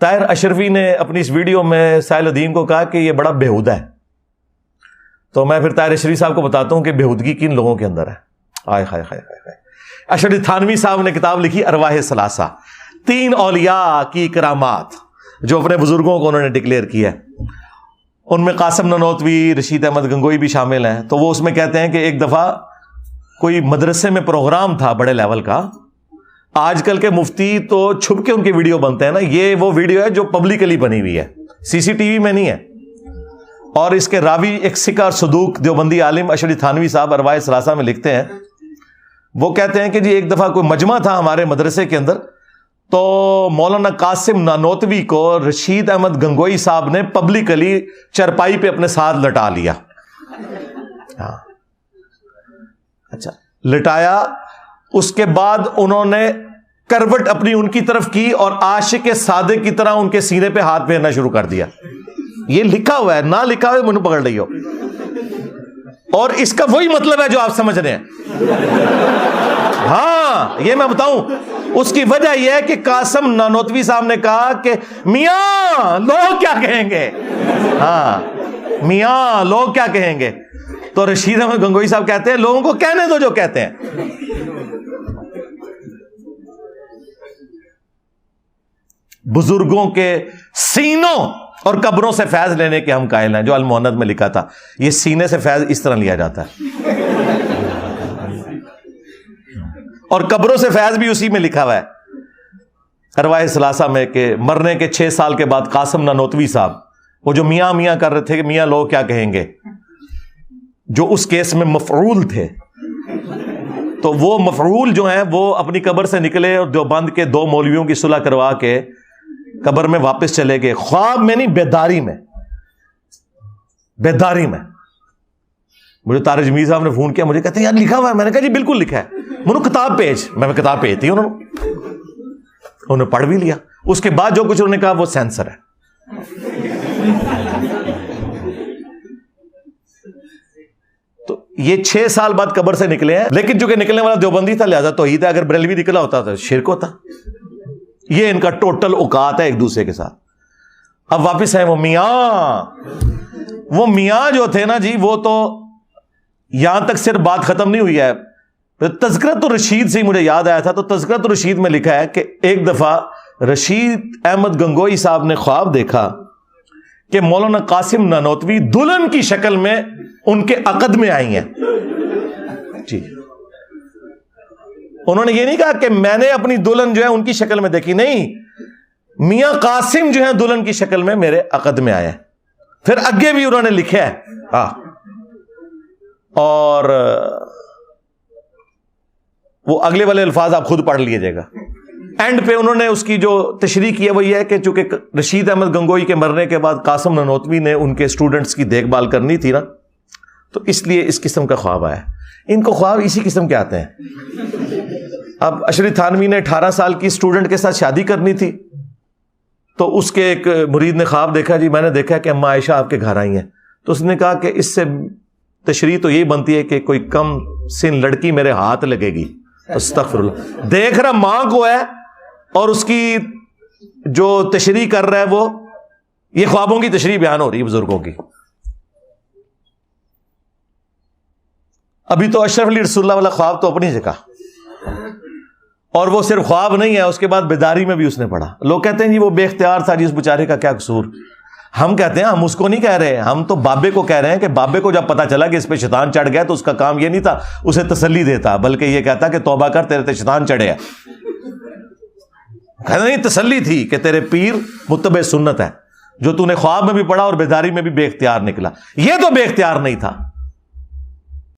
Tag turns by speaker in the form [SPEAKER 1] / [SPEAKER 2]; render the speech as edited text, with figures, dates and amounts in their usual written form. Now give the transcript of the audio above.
[SPEAKER 1] طاہر اشرفی نے اپنی اس ویڈیو میں ساحل الدین کو کہا کہ یہ بڑا بےہودہ ہے. تو میں پھر طاہر اشرفی صاحب کو بتاتا ہوں کہ بےہودگی کن لوگوں کے اندر ہے. آئے ہائے ہائے ہائے. اشرف تھانوی صاحب نے کتاب لکھی ارواح ثلاثہ، 3 اولیاء کی کرامات جو اپنے بزرگوں کو انہوں نے ڈکلیئر کیا ہے. ان میں قاسم نانوتوی، رشید احمد گنگوئی بھی شامل ہیں. تو وہ اس میں کہتے ہیں کہ ایک دفعہ کوئی مدرسے میں پروگرام تھا بڑے لیول کا. آج کل کے مفتی تو چھپ کے ان کی ویڈیو بنتے ہیں نا، یہ وہ ویڈیو ہے جو پبلکلی بنی ہوئی ہے، سی سی ٹی وی میں نہیں ہے. اور اس کے راوی ایک سکہ اور صدوق دیوبندی عالم اشرف تھانوی صاحب ارواح ثلاثہ میں لکھتے ہیں. وہ کہتے ہیں کہ جی ایک دفعہ کوئی مجمع تھا ہمارے مدرسے کے اندر، تو مولانا قاسم نانوتوی کو رشید احمد گنگوئی صاحب نے پبلکلی چرپائی پہ اپنے ساتھ لٹا لیا. ہاں اچھا لٹایا. اس کے بعد انہوں نے کروٹ اپنی ان کی طرف کی اور عاشق صادق کی طرح ان کے سینے پہ ہاتھ پھیرنا شروع کر دیا. یہ لکھا ہوا ہے، نہ لکھا ہوا مجھے پکڑ رہی ہو. اور اس کا وہی مطلب ہے جو آپ سمجھ رہے ہیں. ہاں یہ میں بتاؤں، اس کی وجہ یہ ہے کہ قاسم نانوتوی صاحب نے کہا کہ میاں لوگ کیا کہیں گے. ہاں میاں لوگ کیا کہیں گے. تو رشید احمد گنگوئی صاحب کہتے ہیں لوگوں کو کہنے دو جو کہتے ہیں. بزرگوں کے سینوں اور قبروں سے فیض لینے کے ہم قائل ہیں. جو المعند میں لکھا تھا، یہ سینے سے فیض اس طرح لیا جاتا ہے، اور قبروں سے فیض بھی اسی میں لکھا ہوا ہے ارواح ثلاثہ میں کہ مرنے کے 6 سال کے بعد قاسم نانوتوی صاحب، وہ جو میاں میاں کر رہے تھے کہ میاں لوگ کیا کہیں گے، جو اس کیس میں مفعول تھے، تو وہ مفعول جو ہیں وہ اپنی قبر سے نکلے اور دیوبند کے 2 مولویوں کی صلح کروا کے قبر میں واپس چلے گئے. خواب میں نہیں، بیداری میں. بیداری میں مجھے طارق جمیل صاحب نے فون کیا، مجھے کہتے ہیں یار لکھا ہوا ہے. میں نے کہا جی بالکل لکھا ہے. انہوں نے کتاب بھیج، میں کتاب بھیج دی، انہوں نے پڑھ بھی لیا. اس کے بعد جو کچھ انہوں نے کہا وہ سینسر ہے. تو یہ 6 سال بعد قبر سے نکلے ہیں، لیکن چونکہ نکلنے والا دیوبندی تھا لہذا توحید ہے. اگر بریلوی نکلا ہوتا تو شرک ہوتا. یہ ان کا ٹوٹل اوقات ہے ایک دوسرے کے ساتھ. اب واپس ہے وہ میاں جو تھے نا جی، وہ تو یہاں تک صرف بات ختم نہیں ہوئی ہے. تذکرۃ الرشید سے مجھے یاد آیا تھا، تو تذکرۃ الرشید میں لکھا ہے کہ ایک دفعہ رشید احمد گنگوئی صاحب نے خواب دیکھا کہ مولانا قاسم نانوتوی دلہن کی شکل میں ان کے عقد میں آئی ہیں. جی انہوں نے یہ نہیں کہا کہ میں نے اپنی دلہن جو ہے ان کی شکل میں دیکھی، نہیں، میاں قاسم جو ہے دلہن کی شکل میں میرے عقد میں آئے. پھر آگے بھی انہوں نے لکھا ہے اور وہ اگلے والے الفاظ آپ خود پڑھ لیجئے گا. اینڈ پہ انہوں نے اس کی جو تشریح کی ہے وہ یہ ہے کہ چونکہ رشید احمد گنگوئی کے مرنے کے بعد قاسم نانوتوی نے ان کے اسٹوڈنٹس کی دیکھ بھال کرنی تھی نا، تو اس لیے اس قسم کا خواب آیا. ان کو خواب اسی قسم کے آتے ہیں. اب اشرف تھانوی نے 18 سال کی اسٹوڈنٹ کے ساتھ شادی کرنی تھی، تو اس کے ایک مرید نے خواب دیکھا، جی میں نے دیکھا کہ اماں عائشہ آپ کے گھر آئی ہیں. تو اس نے کہا کہ اس سے تشریح تو یہی بنتی ہے کہ کوئی کم سن لڑکی میرے ہاتھ لگے گی. استغفر اللہ. دیکھ رہا ماں کو ہے اور اس کی جو تشریح کر رہا ہے وہ یہ خوابوں کی تشریح بیان ہو رہی ہے بزرگوں کی. ابھی تو اشرف علی رسول اللہ والا خواب تو اپنی جگہ، اور وہ صرف خواب نہیں ہے، اس کے بعد بیداری میں بھی اس نے پڑھا. لوگ کہتے ہیں جی وہ بے اختیار تھا، جی اس بیچارے کا کیا قصور. ہم کہتے ہیں ہم اس کو نہیں کہہ رہے، ہم تو بابے کو کہہ رہے ہیں کہ بابے کو جب پتا چلا کہ اس پہ شیطان چڑھ گیا تو اس کا کام یہ نہیں تھا اسے تسلی دیتا، بلکہ یہ کہتا کہ توبہ کر، تیرے تے شیطان چڑھے ہے. کہتے نہیں، تسلی تھی کہ تیرے پیر متبع سنت ہے، جو تو نے خواب میں بھی پڑھا اور بیداری میں بھی بے اختیار نکلا. یہ تو بے اختیار نہیں تھا.